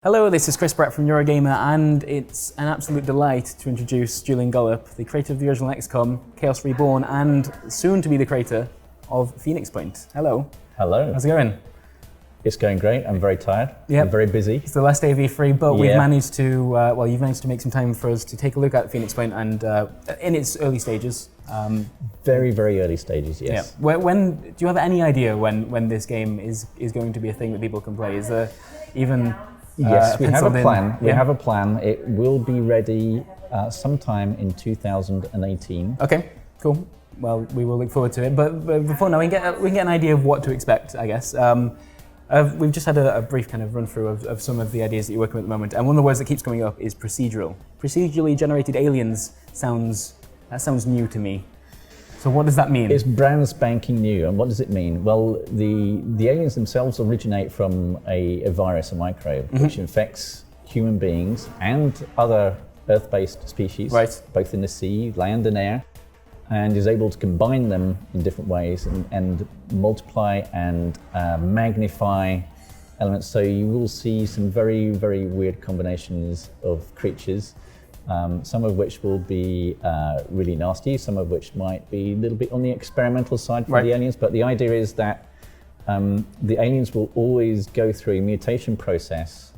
Hello, this is Bratt from Eurogamer, and it's an absolute delight to introduce Julian Gollop, the creator of the original XCOM, Chaos Reborn, and soon to be the creator of Phoenix Point. Hello. Hello. How's it going? It's going great. I'm very tired. Yep. I'm very busy. It's the last day of E3, but we've managed to, you've managed to make some time for us to take a look at Phoenix Point and in its early stages. Very, very early stages, yes. Yeah. When do you have any idea when this game is going to be a thing that people can play? Is there even... Yes, we have a plan. We have a plan. It will be ready sometime in 2018. Okay, cool. Well, we will look forward to it. But before now, we can get an idea of what to expect, I guess. We've just had a brief kind of run through of some of the ideas that you're working with at the moment, and one of the words that keeps coming up is procedural. Procedurally generated aliens sounds new to me. So what does that mean? It's brand spanking new, and what does it mean? Well, the aliens themselves originate from a virus, a microbe, which infects human beings and other Earth-based species, both in the sea, land and air, and is able to combine them in different ways and multiply and magnify elements. So you will see some very, very weird combinations of creatures. Some of which will be really nasty, some of which might be a little bit on the experimental side for the aliens, but the idea is that the aliens will always go through a mutation process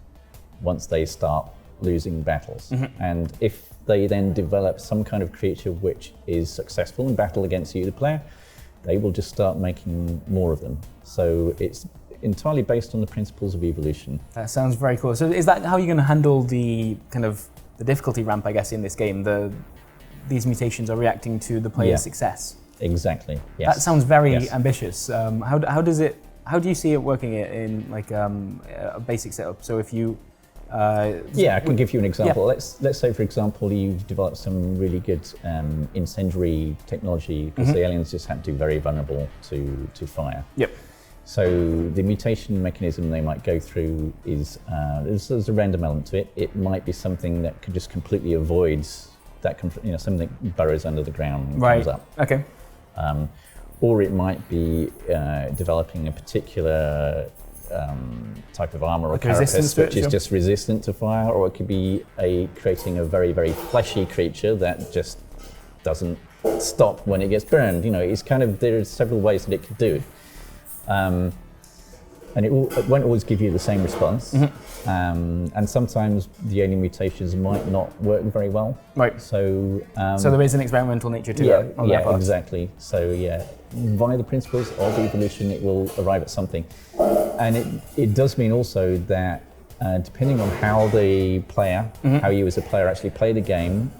once they start losing battles. And if they then develop some kind of creature which is successful in battle against you, the player, they will just start making more of them. So it's entirely based on the principles of evolution. That sounds very cool. So is that how you're going to handle the kind of the difficulty ramp, I guess, in this game? These mutations are reacting to the player's success. Exactly. Yes. That sounds very ambitious. How do you see it working in like a basic setup? So if you I can give you an example. Let's say, for example, you've developed some really good incendiary technology because the aliens just happen to be very vulnerable to fire. Yep. So the mutation mechanism they might go through is, there's a random element to it. It might be something that could just completely avoid that, something that burrows under the ground and comes up. Okay. Or it might be developing a particular type of armor or carapace which is just resistant to fire, or it could be creating a very, very fleshy creature that just doesn't stop when it gets burned. It's kind of, there's several ways that it could do it. And it won't always give you the same response. And sometimes the alien mutations might not work very well. Right. So there is an experimental nature to it. Yeah, exactly. So via the principles of evolution, it will arrive at something. And it does mean also that depending on how the player, how you as a player actually play the game,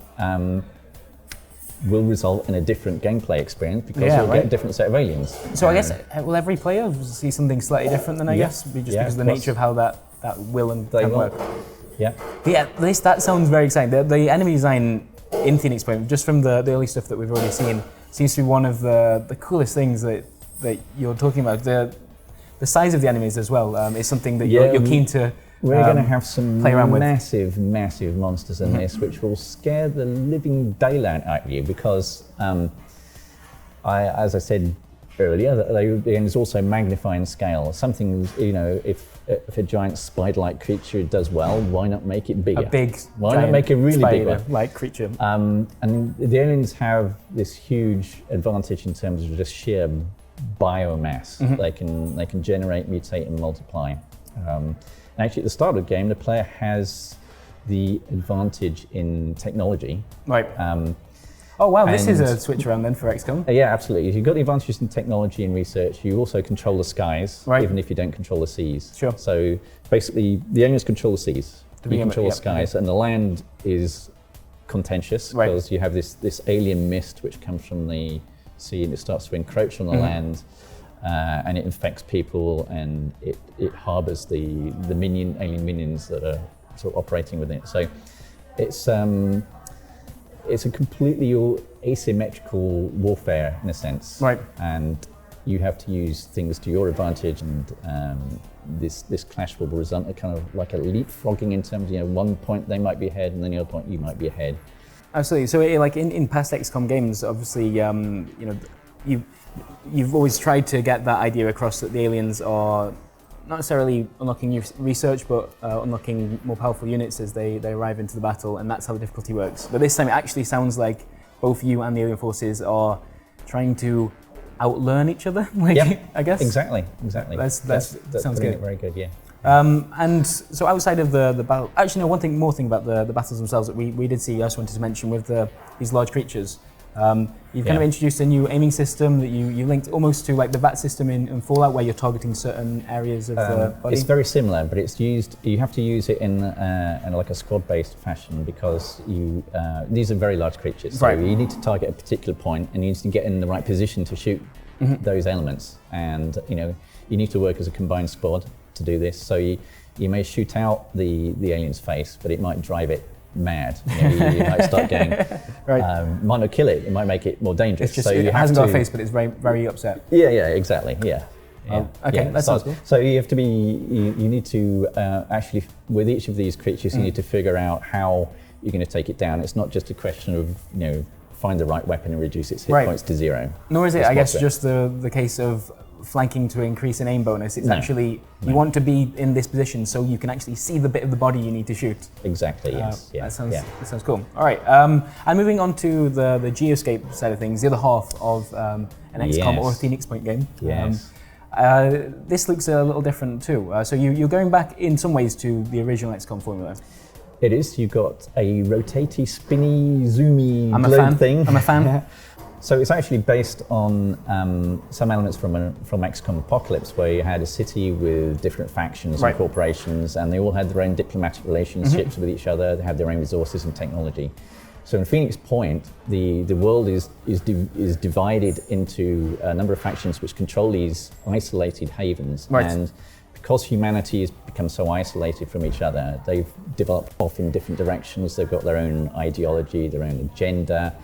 will result in a different gameplay experience because you'll get a different set of aliens. So I guess, will every player see something slightly different then, I guess? Just because of the nature of how that will and can work. Yeah. Yeah, that sounds very exciting. The enemy design in Phoenix Point, just from the early stuff that we've already seen, seems to be one of the coolest things that you're talking about. The size of the enemies as well is something that you're keen to We're going to have some massive monsters in this, which will scare the living daylight out of you because, as I said earlier, the aliens also magnify in scale. Something, if a giant spider-like creature does well, why not make it bigger? Why not make a really big one? Like creature. And the aliens have this huge advantage in terms of just sheer biomass. They can generate, mutate, and multiply. Actually, at the start of the game, the player has the advantage in technology. Right. Oh wow, this is a switch around then for XCOM. Yeah, absolutely. You've got the advantages in technology and research. You also control the skies, even if you don't control the seas. Sure. So basically, the aliens control the seas. You control the skies, and the land is contentious because you have this alien mist which comes from the sea and it starts to encroach on the land. And it infects people, and it harbors the alien minions that are sort of operating within it. So it's a completely asymmetrical warfare in a sense. Right. And you have to use things to your advantage, and this clash will result in kind of like a leapfrogging in terms of, one point they might be ahead, and then the other point you might be ahead. Absolutely. So like in past XCOM games, obviously, you've always tried to get that idea across that the aliens are not necessarily unlocking new research, but unlocking more powerful units as they arrive into the battle, and that's how the difficulty works. But this time it actually sounds like both you and the alien forces are trying to outlearn each other, I guess. Exactly. That sounds good. Very good, yeah. And so outside of the battle, actually no, one more thing about the battles themselves that we did see, I just wanted to mention with these large creatures. You've kind of introduced a new aiming system that you linked almost to like the VAT system in Fallout, where you're targeting certain areas of the body. It's very similar, but it's used. You have to use it in like a squad-based fashion because these are very large creatures. So you need to target a particular point, and you need to get in the right position to shoot those elements. And you need to work as a combined squad to do this. So you may shoot out the alien's face, but it might drive it mad. You might start going, might not kill it, it might make it more dangerous. It's just, so it hasn't got a face, but it's very, very upset. Yeah, exactly, yeah. That sounds cool. So you have to you need to actually, with each of these creatures, you need to figure out how you're going to take it down. It's not just a question of, find the right weapon and reduce its hit points to 0. Nor is it, I guess, just the case of flanking to increase an aim bonus. It's actually, you want to be in this position so you can actually see the bit of the body you need to shoot. Exactly, yes. That sounds cool. All right, and moving on to the Geoscape side of things, the other half of an XCOM or a Phoenix Point game. Yes. This looks a little different too. So you're going back in some ways to the original XCOM formula. It is. You've got a rotatey, spinny, zoomy globe thing. I'm a fan. So it's actually based on some elements from XCOM Apocalypse, where you had a city with different factions and corporations, and they all had their own diplomatic relationships with each other. They had their own resources and technology. So in Phoenix Point, the world is divided into a number of factions which control these isolated havens. And because humanity has become so isolated from each other, they've developed off in different directions. They've got their own ideology, their own agenda,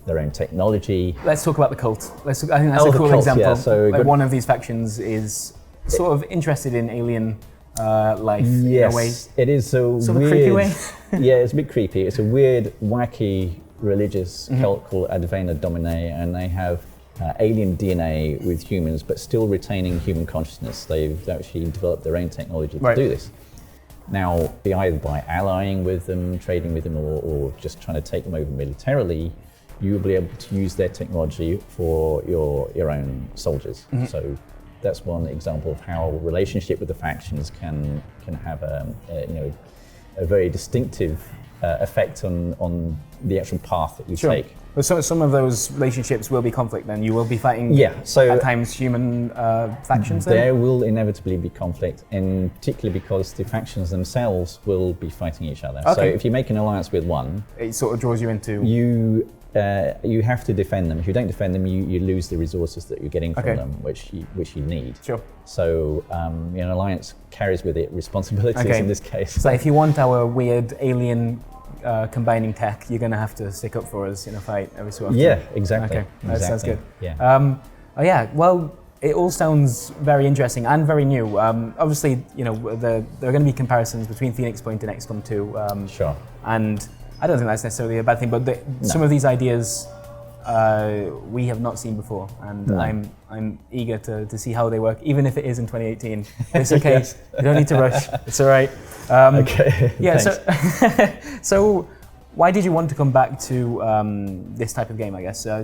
their own technology. Let's talk about the cult. I think that's a cool example. Yeah, so one of these factions is sort of interested in alien life in a way. It is a sort weird, of creepy way. Yeah, it's a bit creepy. It's a weird, wacky religious cult called Advena Domine, and they have alien DNA with humans, but still retaining human consciousness. They've actually developed their own technology to do this. Now, either by allying with them, trading with them, or just trying to take them over militarily, you will be able to use their technology for your own soldiers. So that's one example of how relationship with the factions can have a very distinctive effect on the actual path that you take. But some of those relationships will be conflict then? You will be fighting at times human factions then? There will inevitably be conflict, and particularly because the factions themselves will be fighting each other. So if you make an alliance with one, it sort of draws you into... You have to defend them. If you don't defend them, you lose the resources that you're getting from them, which you need. Sure. So an alliance carries with it responsibilities in this case. So if you want our weird alien combining tech, you're going to have to stick up for us in a fight every so often. Yeah, exactly. Okay, that sounds good. Yeah. Well, it all sounds very interesting and very new. Obviously, there are going to be comparisons between Phoenix Point and XCOM 2. Sure. And I don't think that's necessarily a bad thing, but some of these ideas we have not seen before, and I'm eager to see how they work, even if it is in 2018. It's okay. You don't need to rush. It's all right. Okay. Yeah. So why did you want to come back to this type of game? I guess so.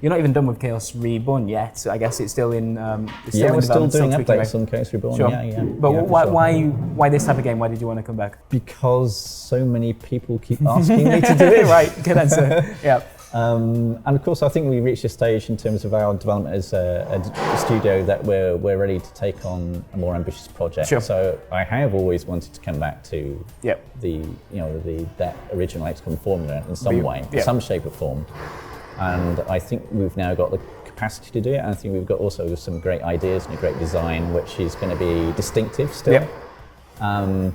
You're not even done with Chaos Reborn yet. So I guess it's still in. We're still doing updates on Chaos Reborn. Sure. Yeah. But why this type of game? Why did you want to come back? Because so many people keep asking me to do it. Right. Good answer. Yeah. And of course, I think we reached a stage in terms of our development as a studio that we're ready to take on a more ambitious project. Sure. So I have always wanted to come back to that original XCOM formula in some way, in some shape or form. And I think we've now got the capacity to do it. And I think we've got also some great ideas and a great design, which is going to be distinctive still. Yep. And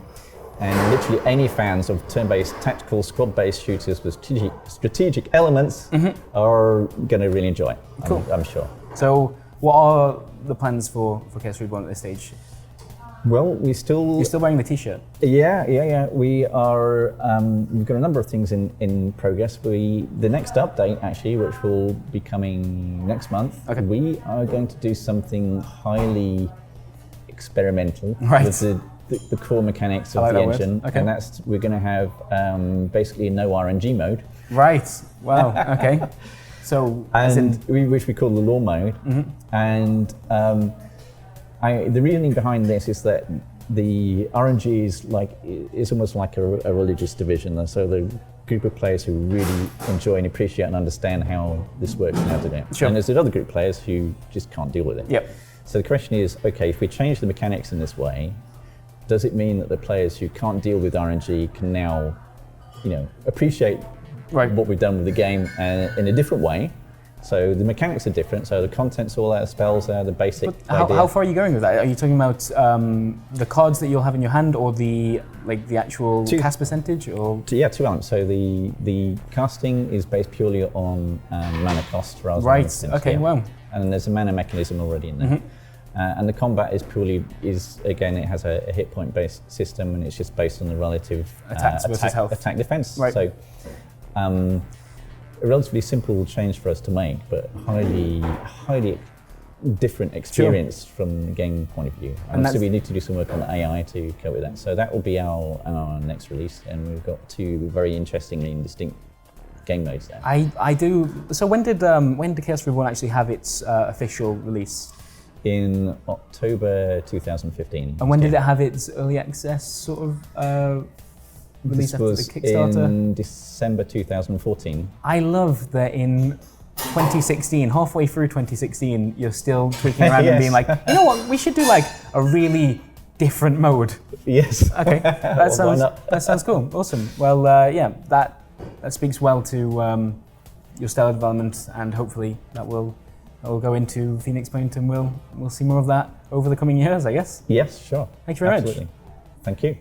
literally any fans of turn-based, tactical, squad-based shooters with strategic elements are going to really enjoy it, cool. I'm sure. So what are the plans for Chaos Reborn at this stage? Well, You're still wearing the t-shirt? Yeah. We are, we've got a number of things in progress. The next update, actually, which will be coming next month, we are going to do something highly experimental Right. with the core mechanics of like the that word. engine, Okay. and we're going to have basically a no RNG mode, Right. Wow. Okay. So, as in, which we call the law mode. And the reasoning behind this is that the RNG is almost like a religious division. And so the group of players who really enjoy and appreciate and understand how this works and how to do it. Sure. And there's another group of players who just can't deal with it. Yep. So the question is, okay, if we change the mechanics in this way, does it mean that the players who can't deal with RNG can now, appreciate what we've done with the game in a different way? So the mechanics are different. So the content's all there, spells are the basic idea. How far are you going with that? Are you talking about the cards that you'll have in your hand, or the actual cast percentage, or? Yeah, two elements. So the casting is based purely on mana cost rather than Right. instance, Okay. Wow. And there's a mana mechanism already in there. And the combat is again, it has a hit point based system, and it's just based on the relative Attacks versus health. attack defense. Right. So a relatively simple change for us to make, but highly different experience from the game point of view. And so we need to do some work on the AI to cope with that. So that will be our next release, and we've got two very interestingly and distinct game modes there. I do. So when did Chaos Reborn actually have its official release? In October 2015. And when did it have its early access sort of release after the Kickstarter? In December 2014. I love that in 2016, halfway through 2016, you're still tweaking around and being like, you know what, we should do like a really different mode. Yes. Okay, that sounds cool. Awesome. Well, yeah, that speaks well to your stellar development, and hopefully that will go into Phoenix Point, and we'll see more of that over the coming years, I guess. Yes, sure. Thank you very much. Thank you.